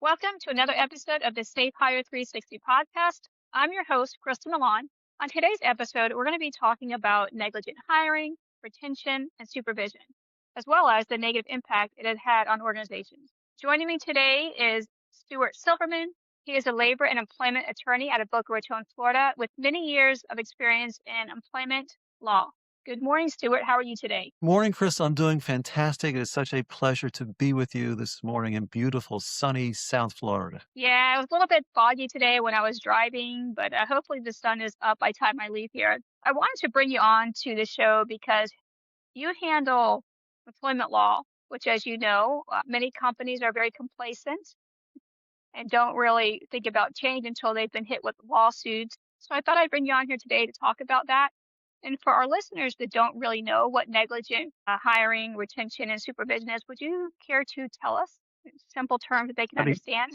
Welcome to another episode of the Safe Hire 360 podcast. I'm your host, Crystal Millán. On today's episode, we're going to be talking about negligent hiring, retention, and supervision, as well as the negative impact it has had on organizations. Joining me today is Stuart Silverman. He is a labor and employment attorney out of Boca Raton, Florida, with many years of experience in employment law. Good morning, Stuart. How are you today? Morning, Chris. I'm doing fantastic. It is such a pleasure to be with you this morning in beautiful, sunny South Florida. Yeah, it was a little bit foggy today when I was driving, but hopefully the sun is up by the time I leave here. I wanted to bring you on to the show because you handle employment law, which, as you know, many companies are very complacent and don't really think about change until they've been hit with lawsuits. So I thought I'd bring you on here today to talk about that. And for our listeners that don't really know what negligent hiring, retention, and supervision is, would you care to tell us in simple terms that they can I mean, understand?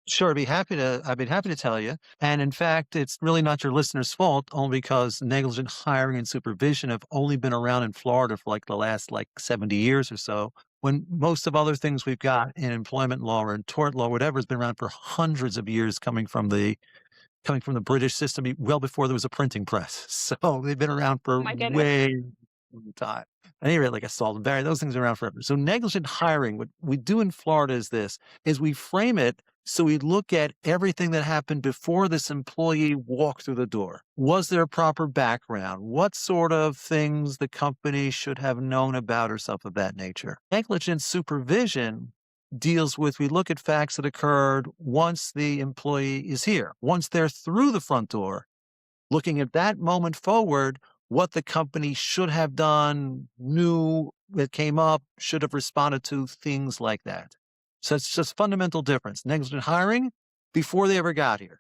sure, I'd be happy to tell you. And in fact, it's really not your listeners' fault, only because negligent hiring and supervision have only been around in Florida for like the last 70 years or so. When most of other things we've got in employment law or in tort law, whatever, has been around for hundreds of years, coming from the British system well before there was a printing press. So they've been around Oh for my goodness. way long time. At any rate, like assault and battery, those things are around forever. So negligent hiring, what we do in Florida is we frame it so we look at everything that happened before this employee walked through the door. Was there a proper background? What sort of things the company should have known about or stuff of that nature? Negligent supervision deals with, we look at facts that occurred once the employee is here, once they're through the front door, looking at that moment forward, what the company should have done, knew that came up, should have responded to, things like that. So it's just fundamental difference. Negligent hiring before they ever got here.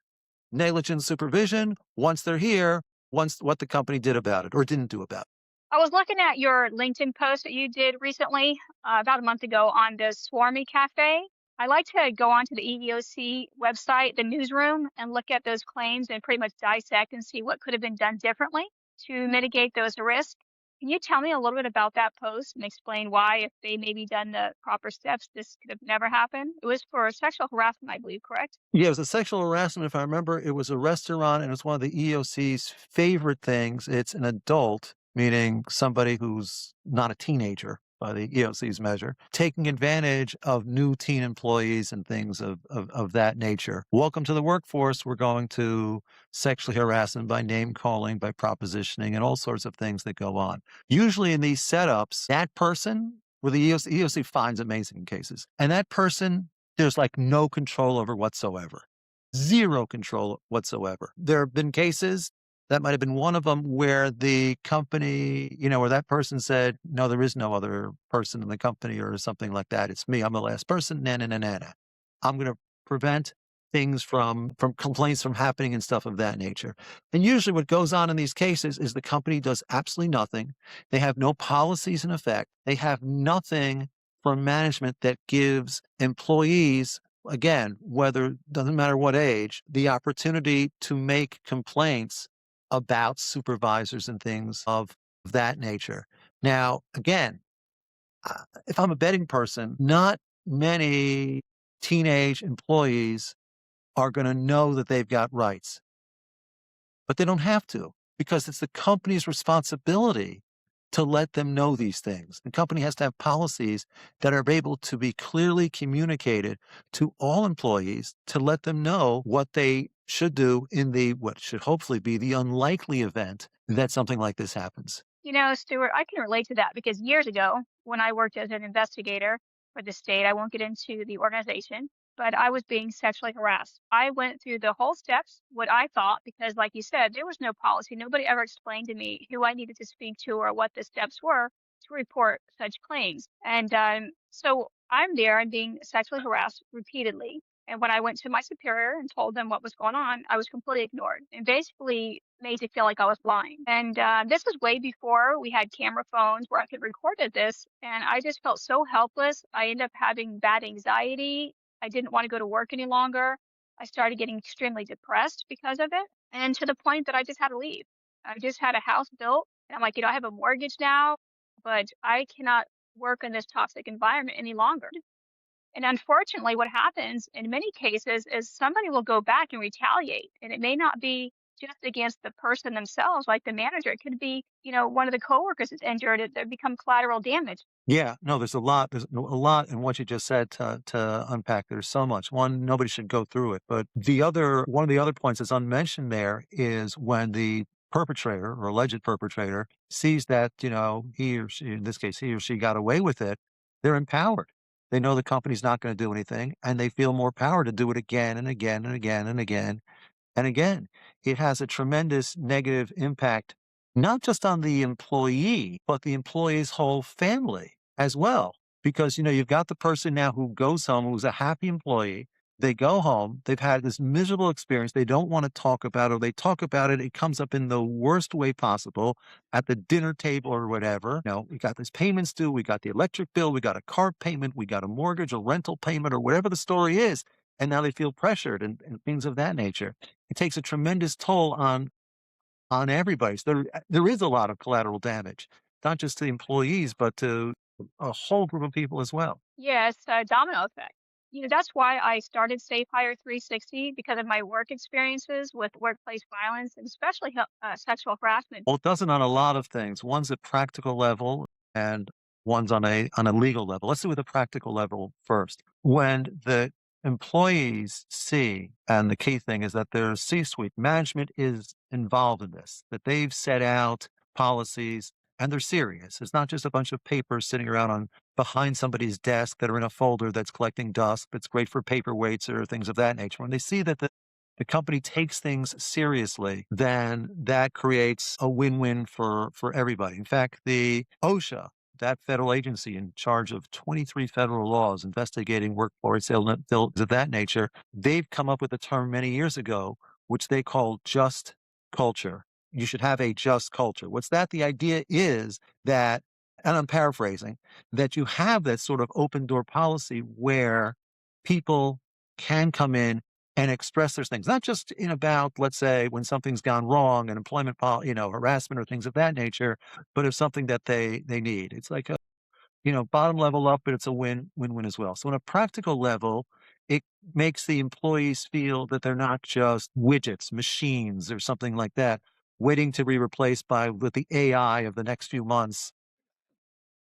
Negligent supervision once they're here, once what the company did about it or didn't do about it. I was looking at your LinkedIn post that you did recently, about a month ago, on the Swarmy Cafe. I like to go onto the EEOC website, the newsroom, and look at those claims and pretty much dissect and see what could have been done differently to mitigate those risks. Can you tell me a little bit about that post and explain why, if they maybe done the proper steps, this could have never happened? It was for sexual harassment, I believe, correct? Yeah, it was a sexual harassment. If I remember, it was a restaurant and it was one of the EOC's favorite things. It's an adult, meaning somebody who's not a teenager by the EOC's measure, taking advantage of new teen employees and things of that nature. Welcome to the workforce. We're going to sexually harass them by name calling, by propositioning, and all sorts of things that go on. Usually in these setups, that person, where the EOC finds amazing cases, and that person, there's like no control over whatsoever. Zero control whatsoever. There have been cases, that might have been one of them, where the company, where that person said, no, there is no other person in the company or something like that. It's me. I'm the last person. Na, na, na, na, na. I'm going to prevent things from complaints from happening and stuff of that nature. And usually what goes on in these cases is the company does absolutely nothing. They have no policies in effect. They have nothing from management that gives employees, again, doesn't matter what age, the opportunity to make complaints about supervisors and things of that nature. Now, again, if I'm a betting person, not many teenage employees are going to know that they've got rights, but they don't have to, because it's the company's responsibility to let them know these things. The company has to have policies that are able to be clearly communicated to all employees to let them know what they should do in what should hopefully be the unlikely event that something like this happens. Stuart, I can relate to that because years ago, when I worked as an investigator for the state, I won't get into the organization, but I was being sexually harassed. I went through the whole steps, what I thought, because like you said, there was no policy. Nobody ever explained to me who I needed to speak to or what the steps were to report such claims. And so I'm there and being sexually harassed repeatedly. And when I went to my superior and told them what was going on, I was completely ignored and basically made to feel like I was lying. And this was way before we had camera phones where I could record this. And I just felt so helpless. I ended up having bad anxiety. I didn't want to go to work any longer. I started getting extremely depressed because of it. And to the point that I just had to leave. I just had a house built. And I'm like, I have a mortgage now, but I cannot work in this toxic environment any longer. And unfortunately, what happens in many cases is somebody will go back and retaliate. And it may not be just against the person themselves, like the manager. It could be, one of the coworkers is injured. It become collateral damage. Yeah, no, there's a lot in what you just said to unpack. There's so much. One, nobody should go through it, but one of the other points that's unmentioned there is when the perpetrator or alleged perpetrator sees that, he or she, in this case, he or she got away with it, they're empowered. They know the company's not going to do anything, and they feel more power to do it again and again and again and again and again. It has a tremendous negative impact, not just on the employee, but the employee's whole family as well. Because, you've got the person now who goes home, who's a happy employee. They go home, they've had this miserable experience. They don't want to talk about it, or they talk about it. It comes up in the worst way possible at the dinner table or whatever. We got this payments due, we got the electric bill, we got a car payment, we got a mortgage, a rental payment, or whatever the story is. And now they feel pressured and things of that nature. It takes a tremendous toll on everybody. So there is a lot of collateral damage, not just to the employees, but to a whole group of people as well. Yeah, it's a domino effect. That's why I started Safe Hire 360 because of my work experiences with workplace violence and especially sexual harassment. Well, it does it on a lot of things. One's a practical level and one's on a legal level. Let's do with the practical level first. When the employees see, and the key thing is that their C-suite management is involved in this, that they've set out policies and they're serious. It's not just a bunch of papers sitting around on behind somebody's desk that are in a folder that's collecting dust. That's great for paperweights or things of that nature. When they see that the company takes things seriously, then that creates a win-win for everybody. In fact, the OSHA, that federal agency in charge of 23 federal laws investigating workplace illness of that nature, they've come up with a term many years ago, which they call just culture. You should have a just culture. What's that? The idea is that, and I'm paraphrasing, that you have that sort of open door policy where people can come in and express those things, not just in about, let's say, when something's gone wrong and employment, harassment or things of that nature, but if something that they need. It's like a, bottom level up, but it's a win-win as well. So on a practical level, it makes the employees feel that they're not just widgets, machines, or something like that, waiting to be replaced by with the AI of the next few months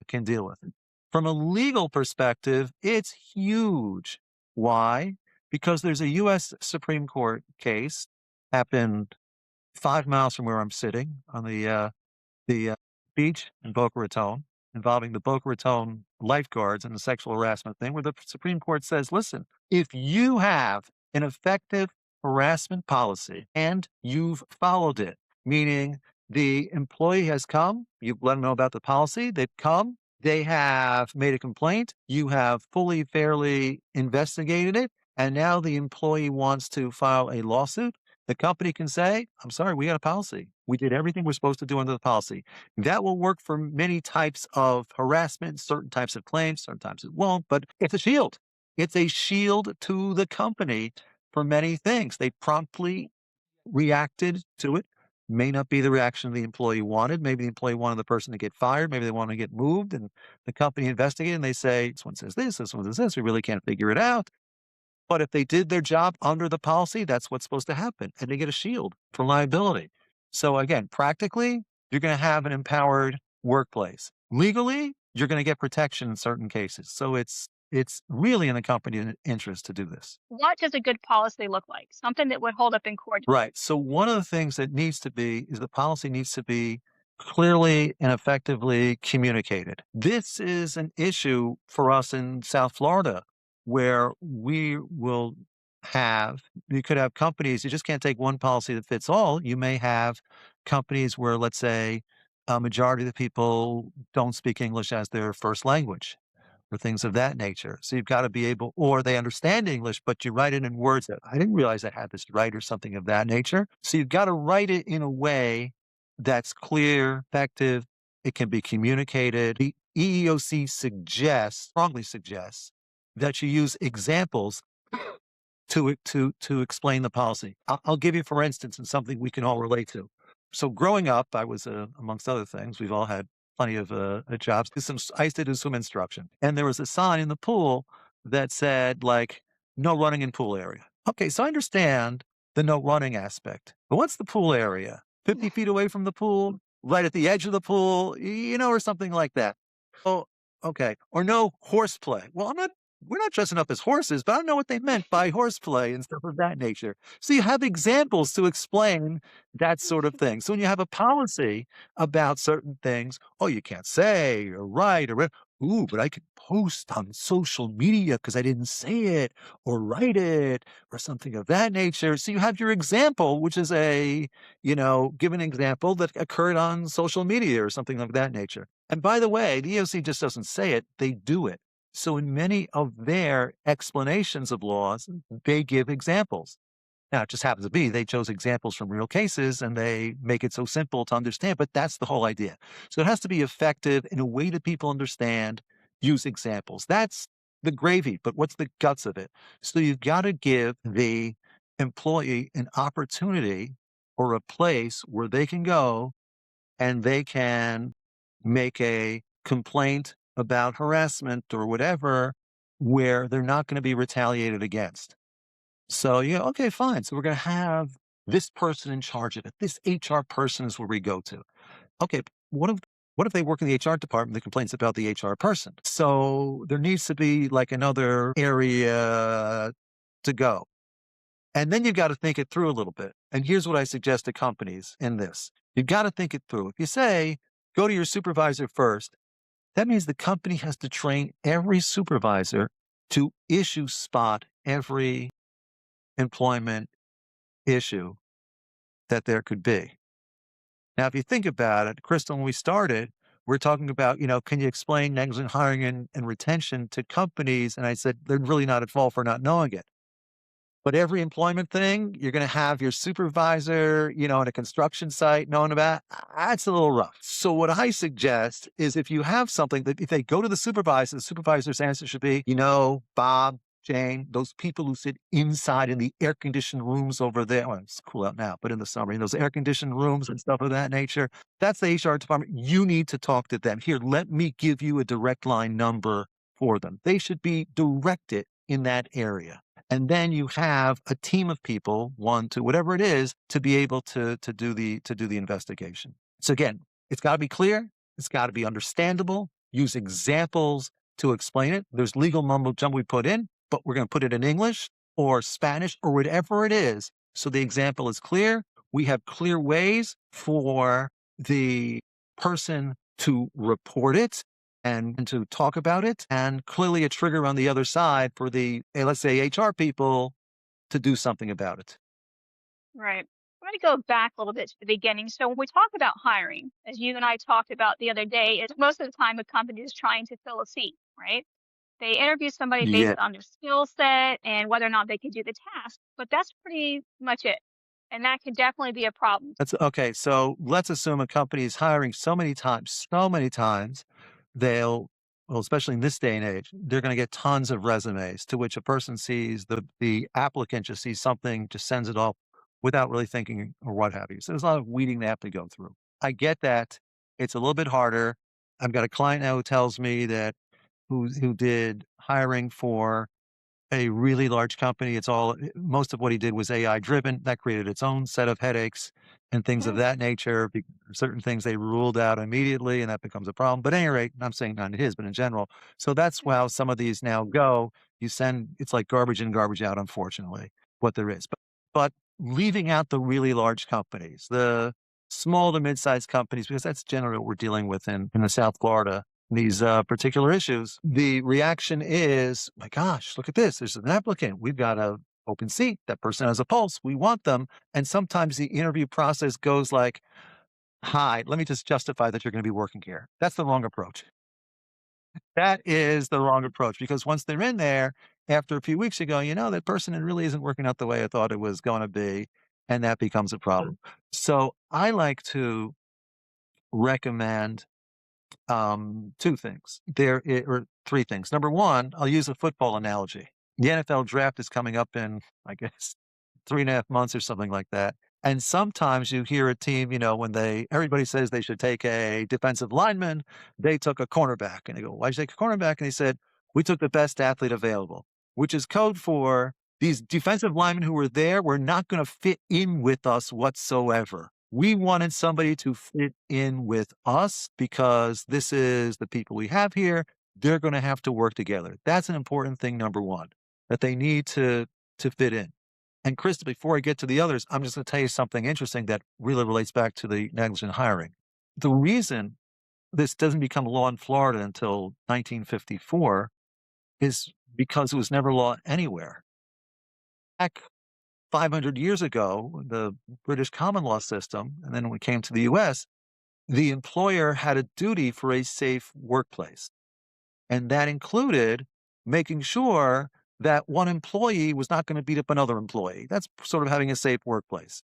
can deal with it. From a legal perspective, it's huge. Why? Because there's a U.S. Supreme Court case happened 5 miles from where I'm sitting on the beach in Boca Raton, involving the Boca Raton lifeguards and the sexual harassment thing, where the Supreme Court says, listen, if you have an effective harassment policy and you've followed it, meaning the employee has come, you've let them know about the policy, they've come, they have made a complaint, you have fully, fairly investigated it, and now the employee wants to file a lawsuit, the company can say, I'm sorry, we got a policy. We did everything we're supposed to do under the policy. That will work for many types of harassment, certain types of claims, sometimes it won't, but it's a shield. It's a shield to the company for many things. They promptly reacted to it. May not be the reaction the employee wanted. Maybe the employee wanted the person to get fired. Maybe they want to get moved, and the company investigated and they say, this one says this one says this. We really can't figure it out. But if they did their job under the policy, that's what's supposed to happen. And they get a shield for liability. So again, practically, you're going to have an empowered workplace. Legally, you're going to get protection in certain cases. So it's really in the company's interest to do this. What does a good policy look like? Something that would hold up in court. Right. So one of the things that needs to be is the policy needs to be clearly and effectively communicated. This is an issue for us in South Florida where you could have companies, you just can't take one policy that fits all. You may have companies where, let's say, a majority of the people don't speak English as their first language or things of that nature. So you've got to be able, or they understand English, but you write it in words that I didn't realize I had this right or something of that nature. So you've got to write it in a way that's clear, effective. It can be communicated. The EEOC strongly suggests that you use examples to explain the policy. I'll give you, for instance, and something we can all relate to. So growing up, I was, amongst other things, we've all had plenty of jobs. I used to do swim instruction. And there was a sign in the pool that said, like, no running in pool area. Okay, so I understand the no running aspect, but what's the pool area? 50 feet away from the pool, right at the edge of the pool, or something like that. Oh, okay. Or no horseplay. Well, we're not dressing up as horses, but I don't know what they meant by horseplay and stuff of that nature. So you have examples to explain that sort of thing. So when you have a policy about certain things, oh, you can't say or write or ooh, but I could post on social media because I didn't say it or write it or something of that nature. So you have your example, which is give an example that occurred on social media or something of that nature. And by the way, the EOC just doesn't say it, they do it. So in many of their explanations of laws, they give examples. Now, it just happens to be they chose examples from real cases and they make it so simple to understand, but that's the whole idea. So it has to be effective in a way that people understand, use examples. That's the gravy, but what's the guts of it? So you've got to give the employee an opportunity or a place where they can go and they can make a complaint about harassment or whatever where they're not going to be retaliated against. So, yeah, okay, fine. So we're going to have this person in charge of it. This HR person is where we go to. Okay, what if they work in the HR department that complains about the HR person? So there needs to be like another area to go. And then you've got to think it through a little bit. And here's what I suggest to companies in this. You've got to think it through. If you say, go to your supervisor first, that means the company has to train every supervisor to issue spot every employment issue that there could be. Now, if you think about it, Crystal, when we started, we're talking about, can you explain negligent hiring and retention to companies? And I said, they're really not at fault for not knowing it. But every employment thing, you're going to have your supervisor, on a construction site knowing about. That's a little rough. So what I suggest is if you have something that if they go to the supervisor's answer should be, Bob, Jane, those people who sit inside in the air conditioned rooms over there. Well, it's cool out now, but in the summer, in those air conditioned rooms and stuff of that nature, that's the HR department. You need to talk to them. Here, let me give you a direct line number for them. They should be directed in that area. And then you have a team of people, 1, 2, whatever it is, to be able to do the investigation. So again, it's got to be clear, it's got to be understandable. Use examples to explain it. There's legal mumbo jumbo we put in, but we're going to put it in English or Spanish or whatever it is. So the example is clear. We have clear ways for the person to report it and to talk about it, and clearly a trigger on the other side for the, let's say, HR people to do something about it. Right. I'm going to go back a little bit to the beginning. So when we talk about hiring, as you and I talked about the other day, is most of the time a company is trying to fill a seat, right? They interview somebody based Yeah. on their skill set and whether or not they can do the task, but that's pretty much it. And that can definitely be a problem. That's okay. So let's assume a company is hiring so many times, they'll, well, especially in this day and age, they're going to get tons of resumes to which a person sees the applicant just sees something, just sends it off without really thinking or what have you. So there's a lot of weeding they have to go through. I get that. It's a little bit harder. I've got a client now who tells me that who did hiring for a really large company. Most of what he did was AI driven. That created its own set of headaches and things of Mhm. that nature. Certain things they ruled out immediately, and that becomes a problem. But at any rate, I'm saying not his, but in general. So that's how some of these now go. It's like garbage in, garbage out, unfortunately, what there is. But leaving out the really large companies, the small to mid-sized companies, because that's generally what we're dealing with in the South Florida these particular issues, the reaction is, my gosh, look at this. There's an applicant. We've got a open seat. That person has a pulse. We want them. And sometimes the interview process goes like, hi, let me just justify that you're going to be working here. That's the wrong approach. That is the wrong approach because once they're in there, after a few weeks, you go, that person it really isn't working out the way I thought it was going to be. And that becomes a problem. So I like to recommend 2 things. Or 3 things. Number 1, I'll use a football analogy. The NFL draft is coming up in, I guess, 3.5 months or something like that. And sometimes you hear a team, when everybody says they should take a defensive lineman, they took a cornerback. And they go, why'd you take a cornerback? And he said, We took the best athlete available, which is code for these defensive linemen who were there were not going to fit in with us whatsoever. We wanted somebody to fit in with us because this is the people we have here. They're going to have to work together. That's an important thing, number one, that they need to fit in. And Krista, before I get to the others, I'm just going to tell you something interesting that really relates back to the negligent hiring. The reason this doesn't become law in Florida until 1954 is because it was never law anywhere. Back 500 years ago, the British common law system, and then when it came to the US, the employer had a duty for a safe workplace. And that included making sure that one employee was not going to beat up another employee. That's sort of having a safe workplace.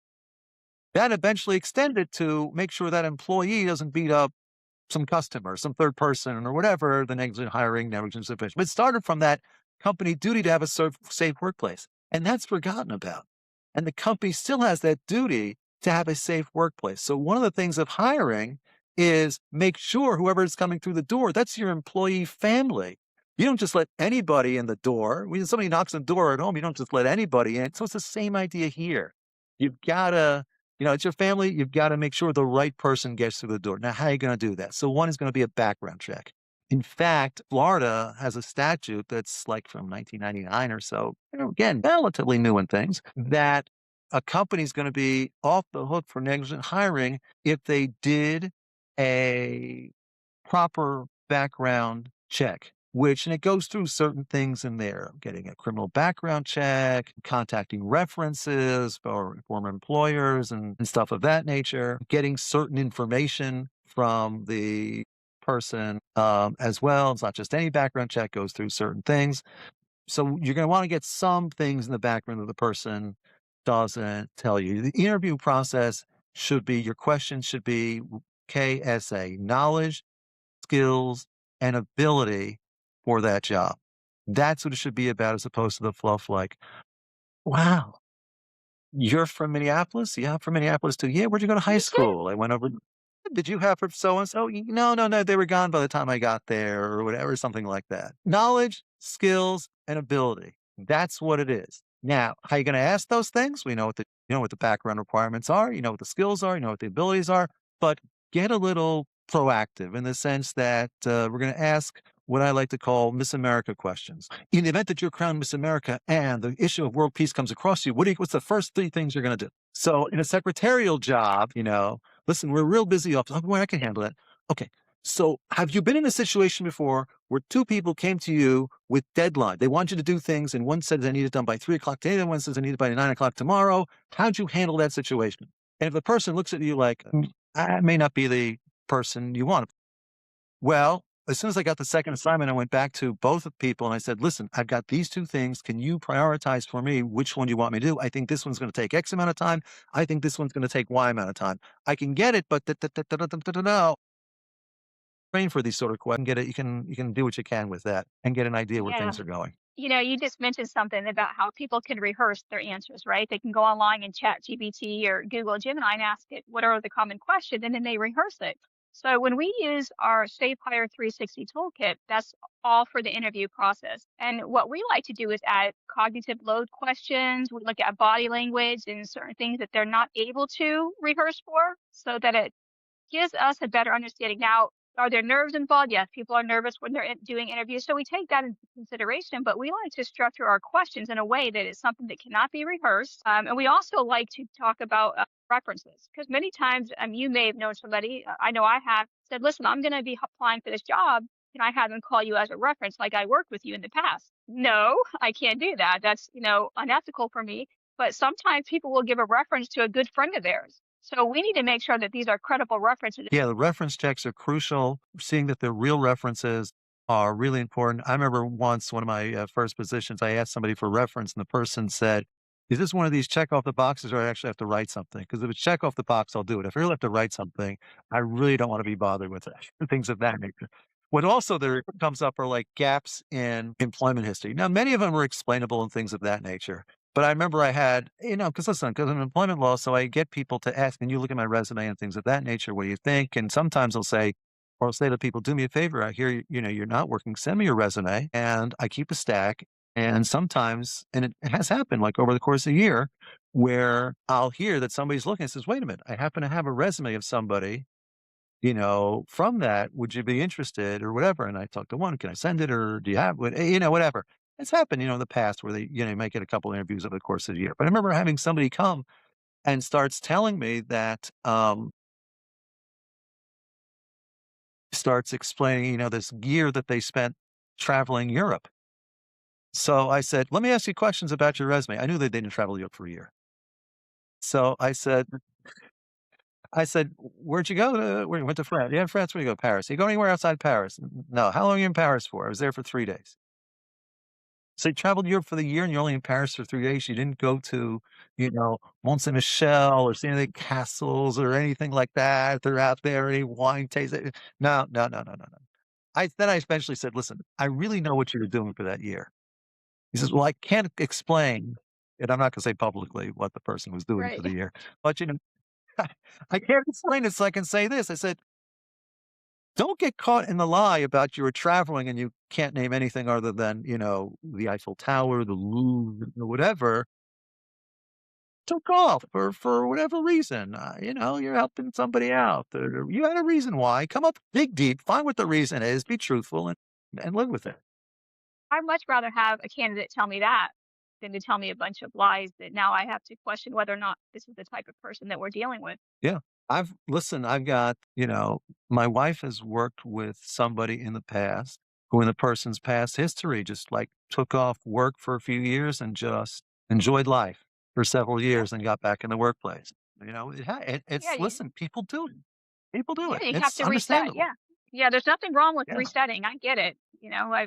That eventually extended to make sure that employee doesn't beat up some customer, some third person, or whatever, the negligent hiring, negligent supervision. But it started from that company duty to have a safe workplace. And that's forgotten about. And the company still has that duty to have a safe workplace. So one of the things of hiring is make sure whoever is coming through the door, that's your employee family. You don't just let anybody in the door. When somebody knocks on the door at home, you don't just let anybody in. So it's the same idea here. You've got to it's your family. You've got to make sure the right person gets through the door. Now, how are you going to do that? So one is going to be a background check. In fact, Florida has a statute that's like from 1999 or so, again, relatively new in things, that a company is going to be off the hook for negligent hiring if they did a proper background check, and it goes through certain things in there, getting a criminal background check, contacting references for former employers and stuff of that nature, getting certain information from the person as well. It's not just any background check, goes through certain things. So you're going to want to get some things in the background that the person doesn't tell you. The interview process your questions should be KSA, knowledge, skills, and ability for that job. That's what it should be about as opposed to the fluff like, wow, you're from Minneapolis? Yeah, I'm from Minneapolis too. Yeah, where'd you go to high Me too. school? I went over. Did you have for so and so? No, no, no. They were gone by the time I got there, or whatever, something like that. Knowledge, skills, and ability. That's what it is. Now, how are you going to ask those things? We know what the background requirements are. You know what the skills are. You know what the abilities are. But get a little proactive in the sense that we're going to ask what I like to call Miss America questions. In the event that you're crowned Miss America and the issue of world peace comes across you, what's the first three things you're going to do? So in a secretarial job, listen, we're real busy office. Oh, boy, I can handle that. Okay. So have you been in a situation before where two people came to you with deadline? They want you to do things, and one said they need it done by 3 o'clock today, and one says they need it by 9 o'clock tomorrow. How'd you handle that situation? And if the person looks at you like, I may not be the person you want. Well, as soon as I got the second assignment, I went back to both people and I said, listen, I've got these two things. Can you prioritize for me which one you want me to do? I think this one's going to take X amount of time. I think this one's going to take Y amount of time. I can get it, but no. Train for these sort of questions. Get it. You can do what you can with that and get an idea where Yeah. things are going. You just mentioned something about how people can rehearse their answers, right? They can go online and chat GPT or Google Gemini and ask it, what are the common questions? And then they rehearse it. So when we use our Safe Hire 360 toolkit, that's all for the interview process. And what we like to do is add cognitive load questions. We look at body language and certain things that they're not able to rehearse for so that it gives us a better understanding. Now, are there nerves involved? Yes, people are nervous when they're doing interviews, so we take that into consideration. But we like to structure our questions in a way that is something that cannot be rehearsed. And we also like to talk about references because many times you may have known somebody. I know I have said, "Listen, I'm going to be applying for this job. Can I have them call you as a reference, like I worked with you in the past?" No, I can't do that. That's unethical for me. But sometimes people will give a reference to a good friend of theirs. So we need to make sure that these are credible references. Yeah, the reference checks are crucial. Seeing that they're real references are really important. I remember once, one of my first positions, I asked somebody for reference, and the person said, is this one of these check off the boxes, or I actually have to write something? Because if it's check off the box, I'll do it. If I really have to write something, I really don't want to be bothered with it. Things of that nature. What also there comes up are like gaps in employment history. Now, many of them are explainable and things of that nature. But I remember I had, because I'm employment law, so I get people to ask, and you look at my resume and things of that nature, what do you think? And sometimes they'll say, Or I'll say to people, "Do me a favor, I hear you're not working, send me your resume," and I keep a stack, and sometimes and it has happened, like, over the course of a year, where I'll hear that somebody's looking and says, "Wait a minute, I happen to have a resume of somebody, from that, would you be interested?" Or whatever, and I talk to one, "Can I send it, or do you have" whatever. It's happened, in the past where they might get a couple interviews over the course of the year, but I remember having somebody come and starts telling me that, starts explaining, this year that they spent traveling Europe. So I said, "Let me ask you questions about your resume." I knew they didn't travel Europe for a year. So I said, "Where'd you go to?" "We went to France." "Yeah, France. Where'd you go?" "Paris." "You go anywhere outside Paris?" "No." "How long were you in Paris for?" "I was there for 3 days." So you traveled Europe for the year and you're only in Paris for 3 days. You didn't go to, Mont Saint Michel or see any castles or anything like that. They're out there, any wine tasting. No, no, no, no, no, no. I eventually said, "Listen, I really know what you were doing for that year." He says, "Well, I can't explain," and I'm not gonna say publicly what the person was doing for Right. the year, but, "I can't explain it, so I can say this." I said, "Don't get caught in the lie about you were traveling and you can't name anything other than, the Eiffel Tower, the Louvre, or whatever. Took off for whatever reason, you're helping somebody out, or you had a reason why. Come up, dig deep, find what the reason is, be truthful, and live with it." I'd much rather have a candidate tell me that than to tell me a bunch of lies that now I have to question whether or not this is the type of person that we're dealing with. Yeah. I've got, my wife has worked with somebody in the past who in the person's past history just like took off work for a few years and just enjoyed life for several Yeah. years and got back in the workplace. Yeah. Listen, people do it. People do Yeah, it. you have It's to reset. understandable. Yeah. Yeah, there's nothing wrong with Yeah. resetting. I get it.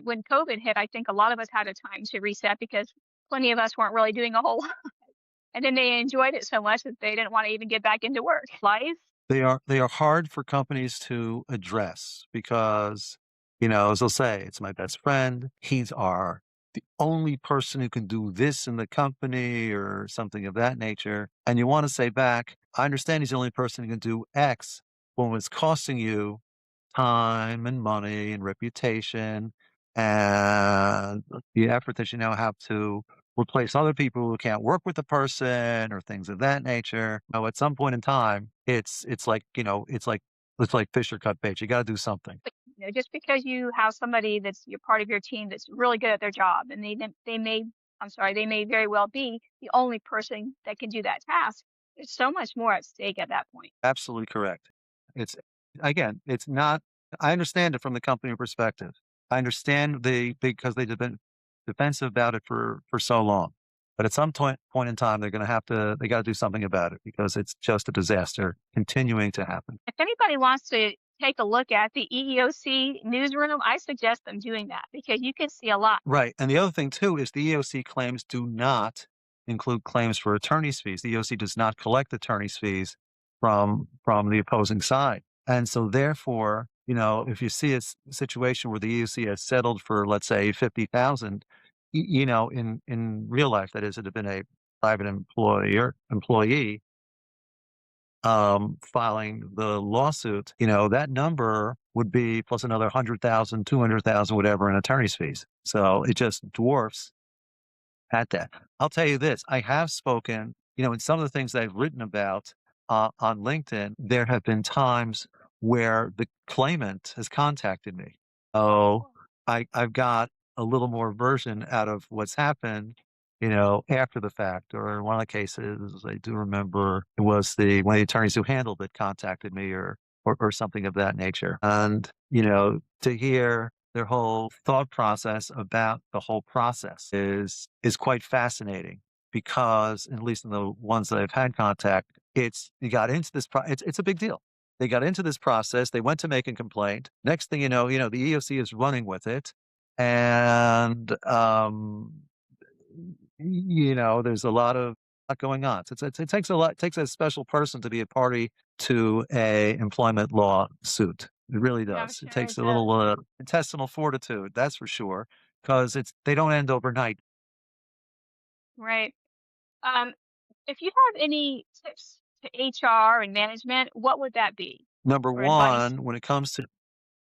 When COVID hit, I think a lot of us had a time to reset because plenty of us weren't really doing a whole lot. And then they enjoyed it so much that they didn't want to even get back into work. Life. They are hard for companies to address because, as they'll say, "It's my best friend. He's the only person who can do this in the company," or something of that nature. And you want to say back, "I understand he's the only person who can do X, but when it's costing you time and money and reputation and the effort that you now have to replace other people who can't work with the person or things of that nature." At some point in time, it's like fish or cut bait. You got to do something. Just because you have somebody that's you're part of your team that's really good at their job, and they may very well be the only person that can do that task. There's so much more at stake at that point. Absolutely correct. It's again, it's not. I understand it from the company perspective. I understand because they've been defensive about it for so long. But at some point in time, they got to do something about it because it's just a disaster continuing to happen. If anybody wants to take a look at the EEOC newsroom, I suggest them doing that because you can see a lot. Right. And the other thing too is the EOC claims do not include claims for attorney's fees. The EOC does not collect attorney's fees from the opposing side. And so therefore, if you see situation where the EOC has settled for, let's say, 50,000, in real life, that is, it had been a private employee filing the lawsuit, that number would be plus another 100,000, 200,000, whatever in attorney's fees. So it just dwarfs at that. I'll tell you this, I have spoken, in some of the things I've written about on LinkedIn, there have been times where the claimant has contacted me. Oh, Oh, I've got a little more version out of what's happened, after the fact. Or in one of the cases, I do remember it was one of the attorneys who handled it contacted me or something of that nature. And, to hear their whole thought process about the whole process is quite fascinating because at least in the ones that I've had contact, it's you got into this it's a big deal. They got into this process, they went to make a complaint. Next thing the EOC is running with it. And there's a lot going on. So it takes a lot. It takes a special person to be a party to a employment law suit. It really yeah, I'm does. It sure takes it a does. little intestinal fortitude, that's for sure, because they don't end overnight. Right. Um, if you have any tips to HR and management, what would that be Number or advice? one, when it comes to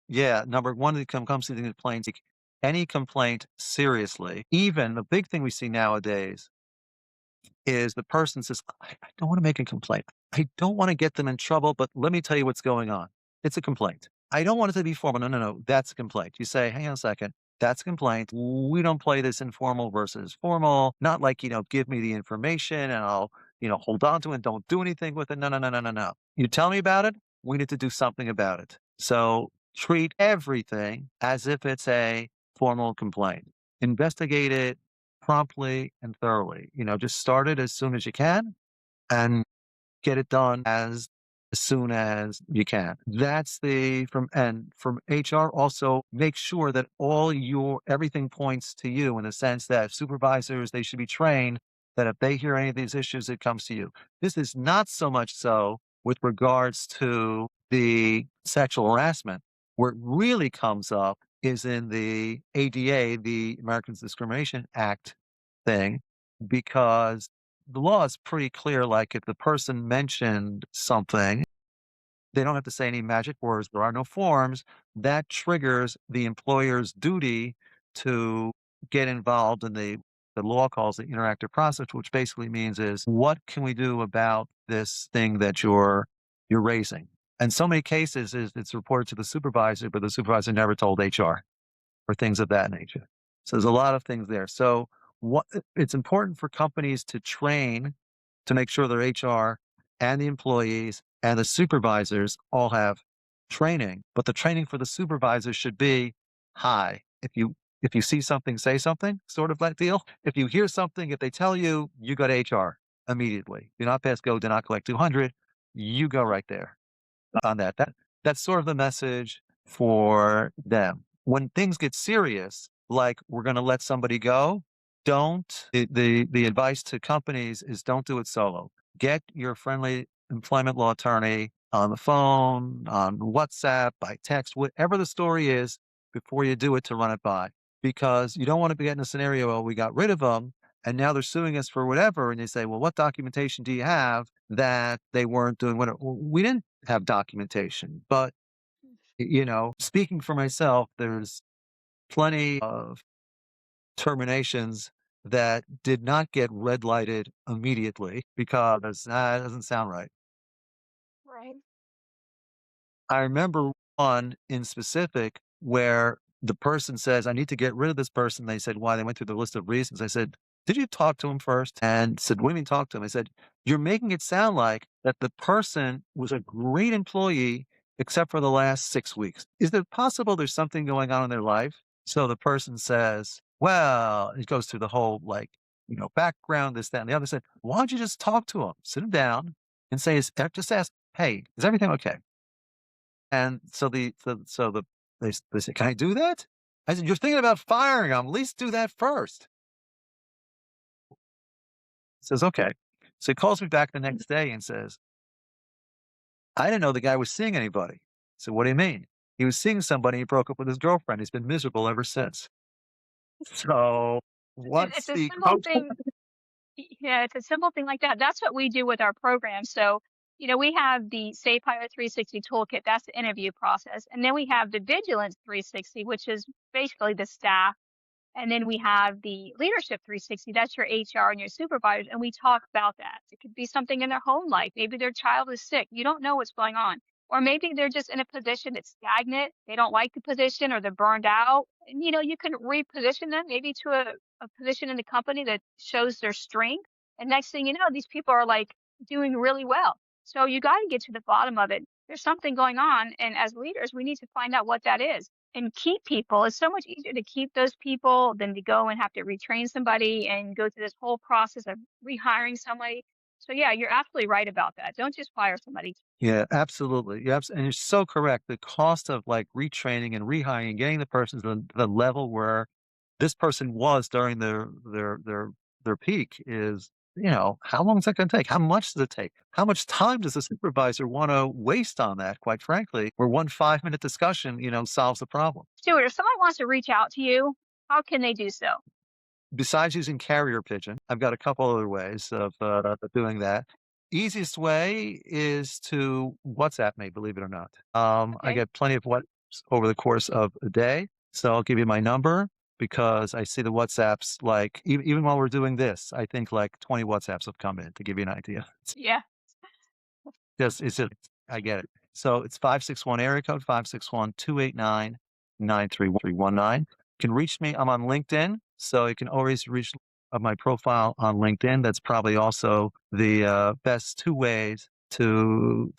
Yeah, number one, that comes to the complaints, take any complaint seriously. Even the big thing we see nowadays is the person says, I don't want to make a complaint. I don't want to get them in trouble, but let me tell you what's going on. It's a complaint. I don't want it to be formal. No, no, no. That's a complaint. You say, hang on a second. That's a complaint. We don't play this informal versus formal. Not like, give me the information and I'll, hold on to it and don't do anything with it. No, no, no, no, no, no. You tell me about it. We need to do something about it. So treat everything as if it's a formal complaint. Investigate it promptly and thoroughly. Just start it as soon as you can and get it done as soon as you can. That's the from HR also make sure that all your everything points to you in the sense that supervisors, they should be trained that if they hear any of these issues, it comes to you. This is not so much so with regards to the sexual harassment. Where it really comes up is in the ADA, the Americans Discrimination Act thing, because the law is pretty clear. Like if the person mentioned something, they don't have to say any magic words. There are no forms. That triggers the employer's duty to get involved in the law calls the interactive process, which basically means is what can we do about this thing that you're raising? And so many cases is it's reported to the supervisor, but the supervisor never told HR or things of that nature. So there's a lot of things there. So what it's important for companies to train to make sure their HR and the employees and the supervisors all have training, but the training for the supervisors should be high. If you see something, say something, sort of that deal. If you hear something, if they tell you, you go to HR immediately. Do not pass go, do not collect 200. You go right there on that. That's sort of the message for them. When things get serious, like we're going to let somebody go, don't. The advice to companies is don't do it solo. Get your friendly employment law attorney on the phone, on WhatsApp, by text, whatever the story is, before you do it to run it by, because you don't want to be in a scenario where we got rid of them and now they're suing us for whatever, and they say, well, what documentation do you have that they weren't doing whatever? Well, we didn't have documentation. But, speaking for myself, there's plenty of terminations that did not get red lighted immediately because that doesn't sound right. Right. I remember one in specific where the person says, I need to get rid of this person. They said, why? They went through the list of reasons. I said, did you talk to him first? And said, what do you mean talk to him? I said, you're making it sound like that the person was a great employee except for the last 6 weeks. Is it possible there's something going on in their life? So the person says, well, it goes through the whole background, this, that, and the other. I said, why don't you just talk to him, sit him down and say, just ask, hey, is everything okay? And so they said, "Can I do that?" I said, "You're thinking about firing him. At least do that first." He says, "Okay." So he calls me back the next day and says, "I didn't know the guy was seeing anybody." So what do you mean? He was seeing somebody. He broke up with his girlfriend. He's been miserable ever since. So It's what's a the simple thing. Yeah, it's a simple thing like that. That's what we do with our program. So, we have the Safe Hire 360 toolkit. That's the interview process. And then we have the Vigilance 360, which is basically the staff. And then we have the Leadership 360. That's your HR and your supervisors. And we talk about that. It could be something in their home life. Maybe their child is sick. You don't know what's going on. Or maybe they're just in a position that's stagnant. They don't like the position or they're burned out. And, you can reposition them maybe to a position in the company that shows their strength. And next thing you know, these people are like doing really well. So you got to get to the bottom of it. There's something going on. And as leaders, we need to find out what that is and keep people. It's so much easier to keep those people than to go and have to retrain somebody and go through this whole process of rehiring somebody. So yeah, you're absolutely right about that. Don't just fire somebody. Yeah, absolutely. Yeah, and you're so correct. The cost of like retraining and rehiring and getting the person to the level where this person was during their peak is, how long is that going to take? How much does it take? How much time does the supervisor want to waste on that? Quite frankly, where one 5-minute discussion, solves the problem. Stuart, if someone wants to reach out to you, how can they do so? Besides using carrier pigeon, I've got a couple other ways of doing that. Easiest way is to WhatsApp me, believe it or not. I Okay. get plenty of what over the course of a day. So I'll give you my number because I see the WhatsApps, like even while we're doing this, I think like 20 WhatsApps have come in to give you an idea. Yeah. It's just, I get it. So it's 561 area code 561-289-9319. You can reach me. I'm on LinkedIn, so you can always reach my profile on LinkedIn. That's probably also the best two ways to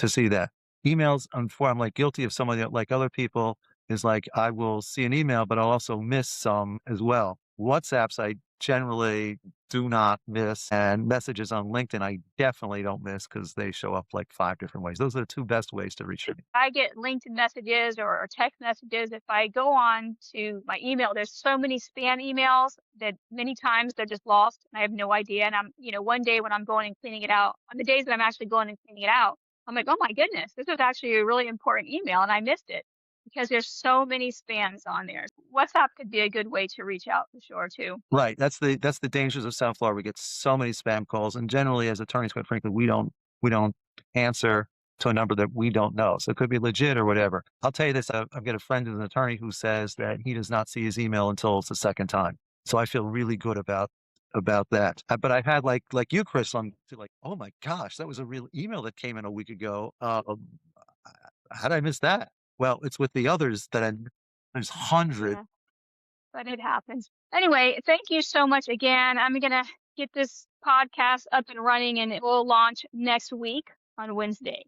see that. Emails, I'm like guilty of some of the, like other people, is like I will see an email, but I'll also miss some as well. WhatsApps, I generally do not miss, and messages on LinkedIn, I definitely don't miss because they show up like 5 different ways. Those are the 2 best ways to reach me. I get LinkedIn messages or text messages. If I go on to my email, there's so many spam emails that many times they're just lost and I have no idea. And I'm, one day when I'm going and cleaning it out, on the days that I'm actually going and cleaning it out, I'm like, oh my goodness, this was actually a really important email and I missed it because there's so many spams on there. WhatsApp could be a good way to reach out for sure too. Right. That's the dangers of South Florida. We get so many spam calls, and generally, as attorneys, quite frankly, we don't answer to a number that we don't know. So it could be legit or whatever. I'll tell you this: I've got a friend who's an attorney who says that he does not see his email until it's the second time. So I feel really good about that. But I've had like you, Chris. I'm like, oh my gosh, that was a real email that came in a week ago. How did I miss that? Well, it's with the others there's hundreds. Yeah, but it happens. Anyway, thank you so much again. I'm going to get this podcast up and running and it will launch next week on Wednesday.